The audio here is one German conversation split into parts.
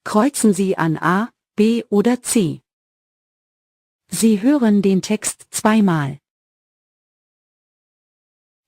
Kreuzen Sie an A, B oder C. Sie hören den Text zweimal.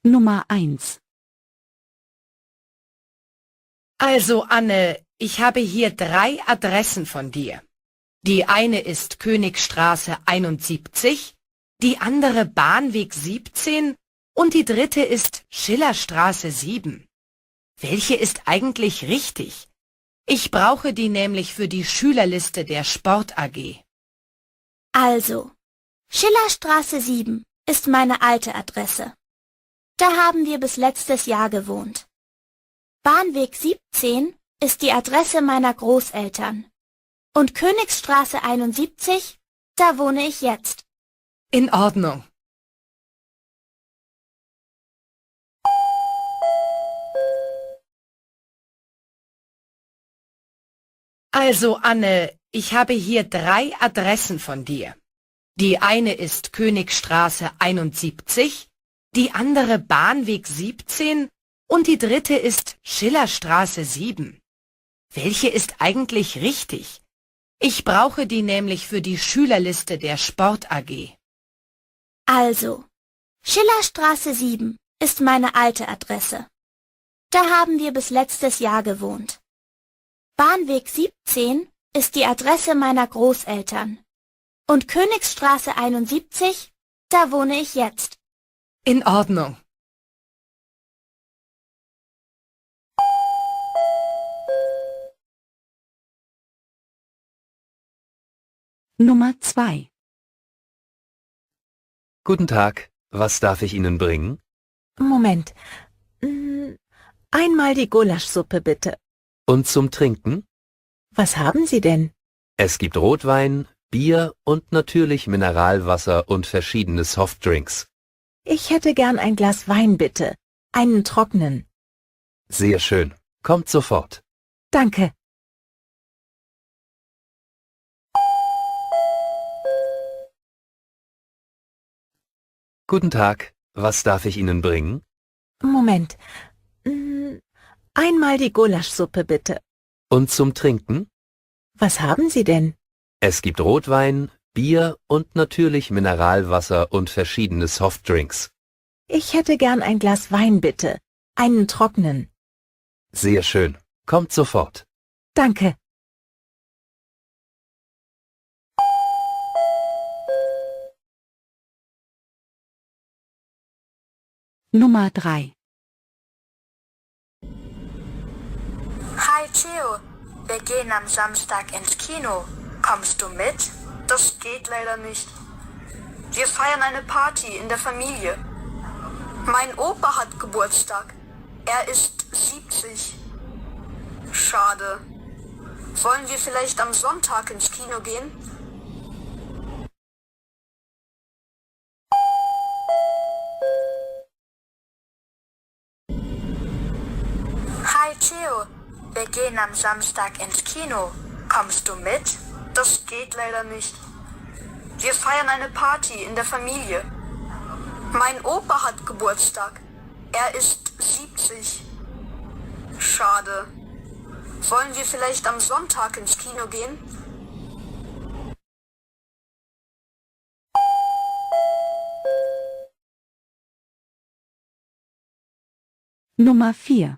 Nummer 1. Also Anne, ich habe hier 3 Adressen von dir. Die eine ist Königstraße 71, die andere Bahnweg 17 und die dritte ist Schillerstraße 7. Welche ist eigentlich richtig? Ich brauche die nämlich für die Schülerliste der Sport AG. Also, Schillerstraße 7 ist meine alte Adresse. Da haben wir bis letztes Jahr gewohnt. Bahnweg 17 ist die Adresse meiner Großeltern. Und Königsstraße 71, da wohne ich jetzt. In Ordnung. Also Anne, ich habe hier 3 Adressen von dir. Die eine ist Königstraße 71, die andere Bahnweg 17 und die dritte ist Schillerstraße 7. Welche ist eigentlich richtig? Ich brauche die nämlich für die Schülerliste der Sport AG. Also, Schillerstraße 7 ist meine alte Adresse. Da haben wir bis letztes Jahr gewohnt. Bahnweg 17 ist die Adresse meiner Großeltern. Und Königsstraße 71, da wohne ich jetzt. In Ordnung. Nummer 2. Guten Tag, was darf ich Ihnen bringen? Moment. Einmal die Gulaschsuppe bitte. Und zum Trinken? Was haben Sie denn? Es gibt Rotwein, Bier und natürlich Mineralwasser und verschiedene Softdrinks. Ich hätte gern ein Glas Wein bitte. Einen trockenen. Sehr schön. Kommt sofort. Danke. Guten Tag, was darf ich Ihnen bringen? Moment. Einmal die Gulaschsuppe bitte. Und zum Trinken? Was haben Sie denn? Es gibt Rotwein, Bier und natürlich Mineralwasser und verschiedene Softdrinks. Ich hätte gern ein Glas Wein bitte. Einen trockenen. Sehr schön. Kommt sofort. Danke. Nummer 3. Hi Theo, wir gehen am Samstag ins Kino. Kommst du mit? Das geht leider nicht. Wir feiern eine Party in der Familie. Mein Opa hat Geburtstag. Er ist 70. Schade. Wollen wir vielleicht am Sonntag ins Kino gehen? Hi Theo, wir gehen am Samstag ins Kino. Kommst du mit? Das geht leider nicht. Wir feiern eine Party in der Familie. Mein Opa hat Geburtstag. Er ist 70. Schade. Wollen wir vielleicht am Sonntag ins Kino gehen? Nummer 4.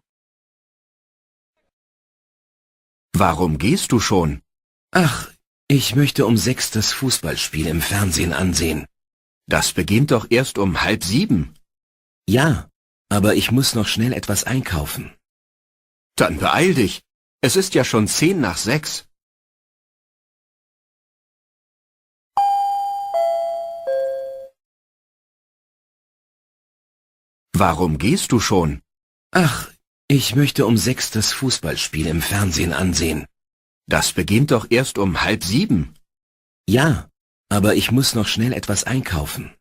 Warum gehst du schon? Ach, ich möchte um 6 das Fußballspiel im Fernsehen ansehen. Das beginnt doch erst um 6:30. Ja, aber ich muss noch schnell etwas einkaufen. Dann beeil dich. Es ist ja schon 6:10. Warum gehst du schon? Ach, ich möchte um 6 das Fußballspiel im Fernsehen ansehen. Das beginnt doch erst um 6:30. Ja, aber ich muss noch schnell etwas einkaufen.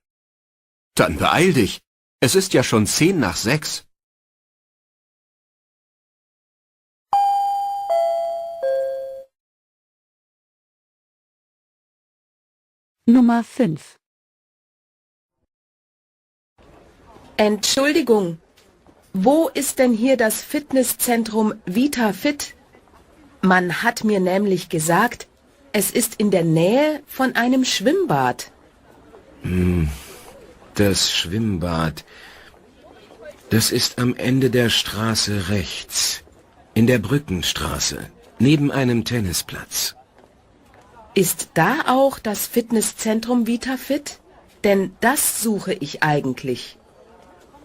Dann beeil dich. Es ist ja schon 6:10. Nummer 5. Entschuldigung, wo ist denn hier das Fitnesszentrum VitaFit? Man hat mir nämlich gesagt, es ist in der Nähe von einem Schwimmbad. Das Schwimmbad. Das ist am Ende der Straße rechts. In der Brückenstraße. Neben einem Tennisplatz. Ist da auch das Fitnesszentrum VitaFit? Denn das suche ich eigentlich.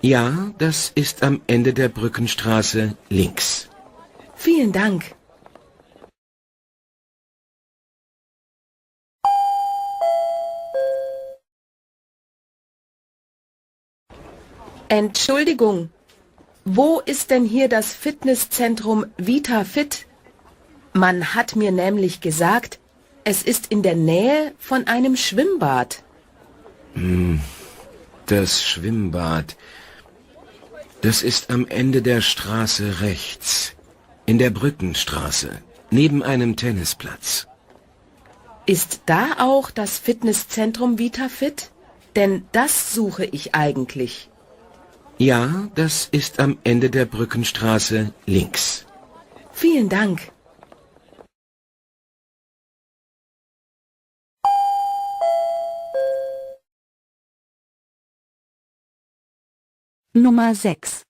Ja, das ist am Ende der Brückenstraße links. Vielen Dank. Entschuldigung, wo ist denn hier das Fitnesszentrum VitaFit? Man hat mir nämlich gesagt, es ist in der Nähe von einem Schwimmbad. Das Schwimmbad. Das ist am Ende der Straße rechts. In der Brückenstraße. Neben einem Tennisplatz. Ist da auch das Fitnesszentrum VitaFit? Denn das suche ich eigentlich. Ja, das ist am Ende der Brückenstraße links. Vielen Dank. Nummer 6.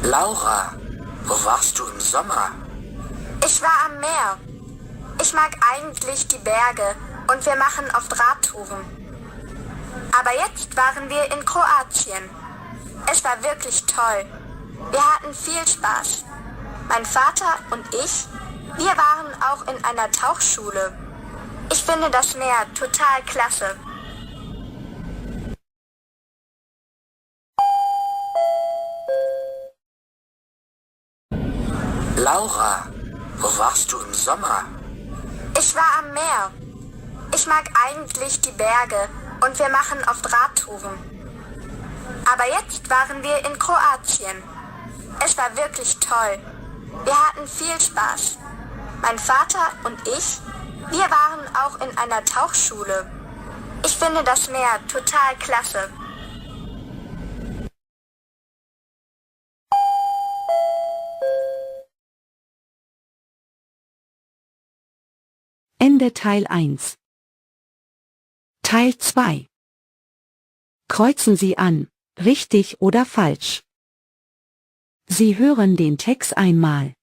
Laura, wo warst du im Sommer? Ich war am Meer. Ich mag eigentlich die Berge und wir machen oft Radtouren. Aber jetzt waren wir in Kroatien. Es war wirklich toll. Wir hatten viel Spaß. Mein Vater und ich, wir waren auch in einer Tauchschule. Ich finde das Meer total klasse. Laura, wo warst du im Sommer? Ich war am Meer. Ich mag eigentlich die Berge und wir machen oft Radtouren. Aber jetzt waren wir in Kroatien. Es war wirklich toll. Wir hatten viel Spaß. Mein Vater und ich, wir waren auch in einer Tauchschule. Ich finde das Meer total klasse. Ende Teil 1. Teil 2. Kreuzen Sie an, richtig oder falsch. Sie hören den Text einmal.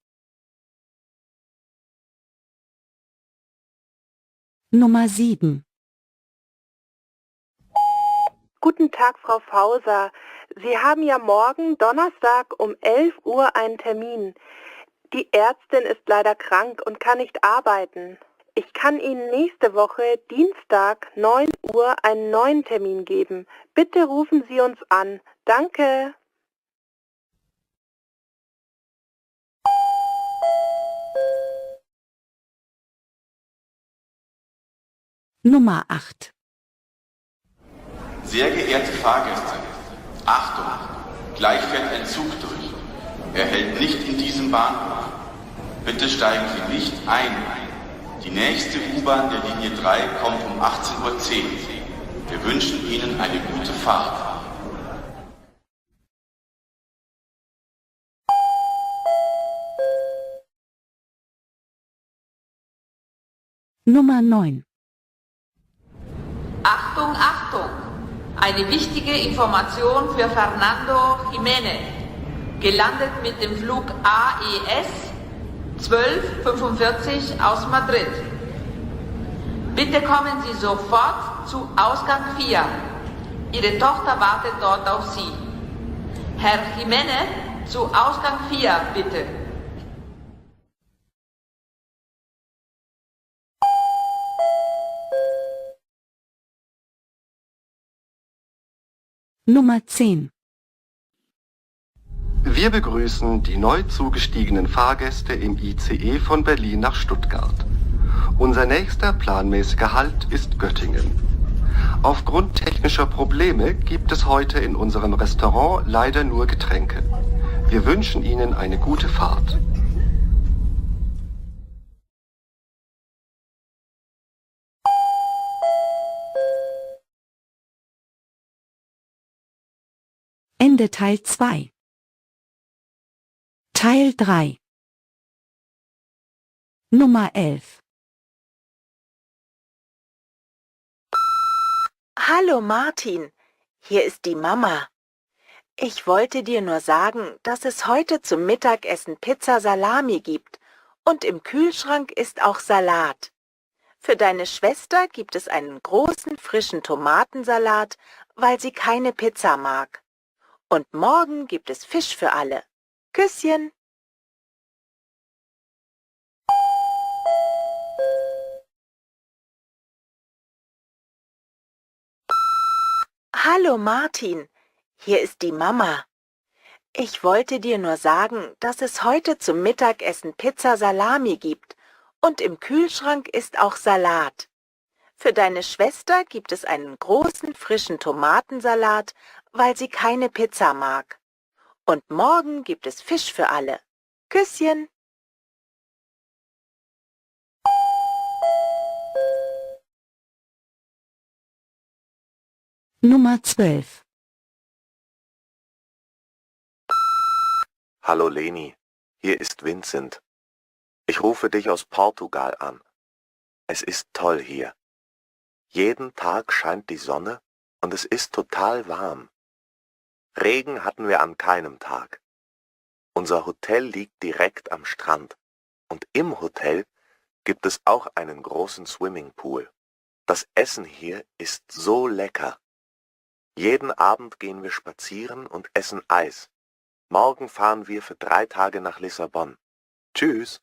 Nummer 7. Guten Tag, Frau Fauser. Sie haben ja morgen Donnerstag um 11 Uhr einen Termin. Die Ärztin ist leider krank und kann nicht arbeiten. Ich kann Ihnen nächste Woche, Dienstag, 9 Uhr, einen neuen Termin geben. Bitte rufen Sie uns an. Danke. Nummer 8. Sehr geehrte Fahrgäste, Achtung, gleich fährt ein Zug durch. Er hält nicht in diesem Bahnhof. Bitte steigen Sie nicht ein. Die nächste U-Bahn der Linie 3 kommt um 18:10 Uhr. Wir wünschen Ihnen eine gute Fahrt. Nummer 9. Achtung, Achtung! Eine wichtige Information für Fernando Jiménez. Gelandet mit dem Flug AES 1245 aus Madrid. Bitte kommen Sie sofort zu Ausgang 4. Ihre Tochter wartet dort auf Sie. Herr Jiménez, zu Ausgang 4, bitte. Nummer 10. Wir begrüßen die neu zugestiegenen Fahrgäste im ICE von Berlin nach Stuttgart. Unser nächster planmäßiger Halt ist Göttingen. Aufgrund technischer Probleme gibt es heute in unserem Restaurant leider nur Getränke. Wir wünschen Ihnen eine gute Fahrt. Ende Teil 2. Teil 3. Nummer 11. Hallo Martin, hier ist die Mama. Ich wollte dir nur sagen, dass es heute zum Mittagessen Pizza Salami gibt und im Kühlschrank ist auch Salat. Für deine Schwester gibt es einen großen frischen Tomatensalat, weil sie keine Pizza mag. Und morgen gibt es Fisch für alle. Küsschen! Hallo Martin, hier ist die Mama. Ich wollte dir nur sagen, dass es heute zum Mittagessen Pizza Salami gibt und im Kühlschrank ist auch Salat. Für deine Schwester gibt es einen großen frischen Tomatensalat, weil sie keine Pizza mag. Und morgen gibt es Fisch für alle. Küsschen! Nummer 12. Hallo Leni, hier ist Vincent. Ich rufe dich aus Portugal an. Es ist toll hier. Jeden Tag scheint die Sonne und es ist total warm. Regen hatten wir an keinem Tag. Unser Hotel liegt direkt am Strand und im Hotel gibt es auch einen großen Swimmingpool. Das Essen hier ist so lecker. Jeden Abend gehen wir spazieren und essen Eis. Morgen fahren wir für 3 Tage nach Lissabon. Tschüss!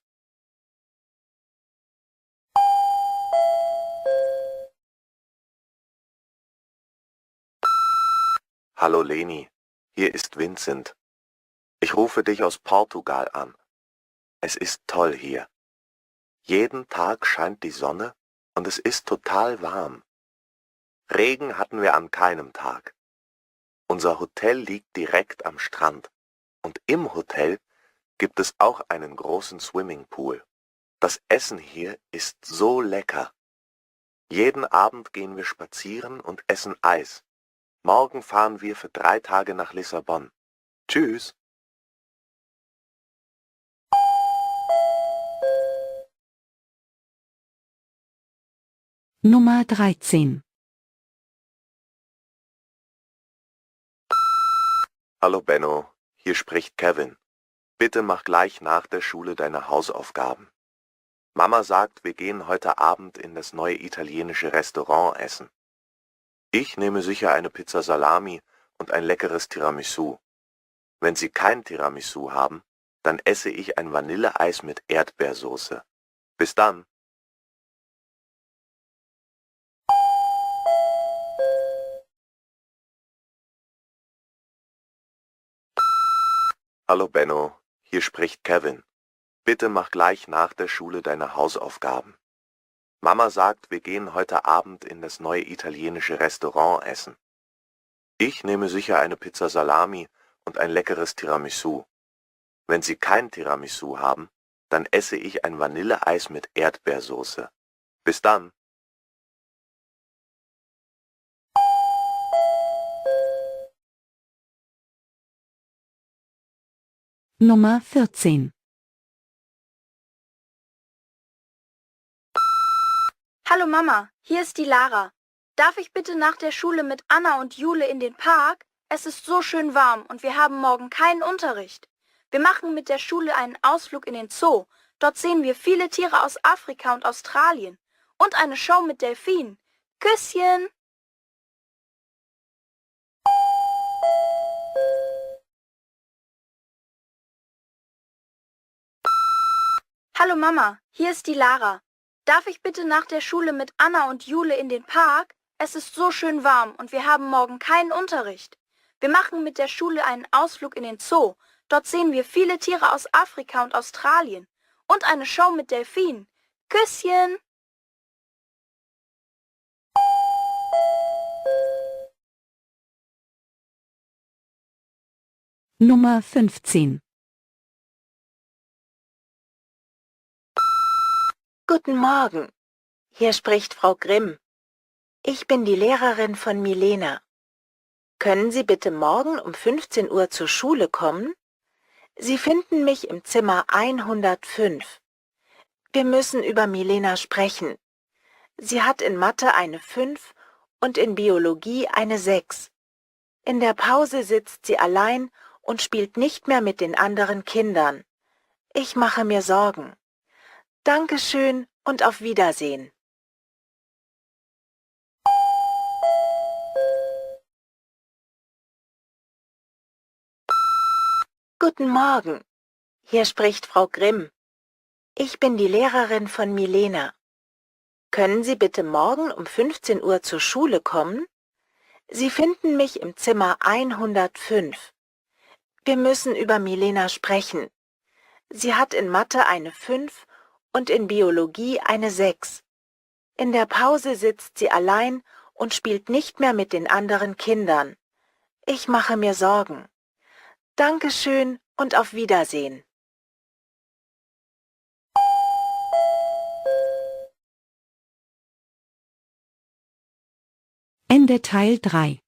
Hallo Leni, hier ist Vincent. Ich rufe dich aus Portugal an. Es ist toll hier. Jeden Tag scheint die Sonne und es ist total warm. Regen hatten wir an keinem Tag. Unser Hotel liegt direkt am Strand und im Hotel gibt es auch einen großen Swimmingpool. Das Essen hier ist so lecker. Jeden Abend gehen wir spazieren und essen Eis. Morgen fahren wir für 3 Tage nach Lissabon. Tschüss! Nummer 13. Hallo Benno, hier spricht Kevin. Bitte mach gleich nach der Schule deine Hausaufgaben. Mama sagt, wir gehen heute Abend in das neue italienische Restaurant essen. Ich nehme sicher eine Pizza Salami und ein leckeres Tiramisu. Wenn Sie kein Tiramisu haben, dann esse ich ein Vanilleeis mit Erdbeersoße. Bis dann! Hallo Benno, hier spricht Kevin. Bitte mach gleich nach der Schule deine Hausaufgaben. Mama sagt, wir gehen heute Abend in das neue italienische Restaurant essen. Ich nehme sicher eine Pizza Salami und ein leckeres Tiramisu. Wenn Sie kein Tiramisu haben, dann esse ich ein Vanilleeis mit Erdbeersoße. Bis dann! Nummer 14. Hallo Mama, hier ist die Lara. Darf ich bitte nach der Schule mit Anna und Jule in den Park? Es ist so schön warm und wir haben morgen keinen Unterricht. Wir machen mit der Schule einen Ausflug in den Zoo. Dort sehen wir viele Tiere aus Afrika und Australien. Und eine Show mit Delfinen. Küsschen! Hallo Mama, hier ist die Lara. Darf ich bitte nach der Schule mit Anna und Jule in den Park? Es ist so schön warm und wir haben morgen keinen Unterricht. Wir machen mit der Schule einen Ausflug in den Zoo. Dort sehen wir viele Tiere aus Afrika und Australien. Und eine Show mit Delfinen. Küsschen! Nummer 15. Guten Morgen, hier spricht Frau Grimm. Ich bin die Lehrerin von Milena. Können Sie bitte morgen um 15 Uhr zur Schule kommen? Sie finden mich im Zimmer 105. Wir müssen über Milena sprechen. Sie hat in Mathe eine 5 und in Biologie eine 6. In der Pause sitzt sie allein und spielt nicht mehr mit den anderen Kindern. Ich mache mir Sorgen. Dankeschön und auf Wiedersehen. Guten Morgen. Hier spricht Frau Grimm. Ich bin die Lehrerin von Milena. Können Sie bitte morgen um 15 Uhr zur Schule kommen? Sie finden mich im Zimmer 105. Wir müssen über Milena sprechen. Sie hat in Mathe eine 5 und in Biologie eine 6. In der Pause sitzt sie allein und spielt nicht mehr mit den anderen Kindern. Ich mache mir Sorgen. Dankeschön und auf Wiedersehen. Ende Teil 3.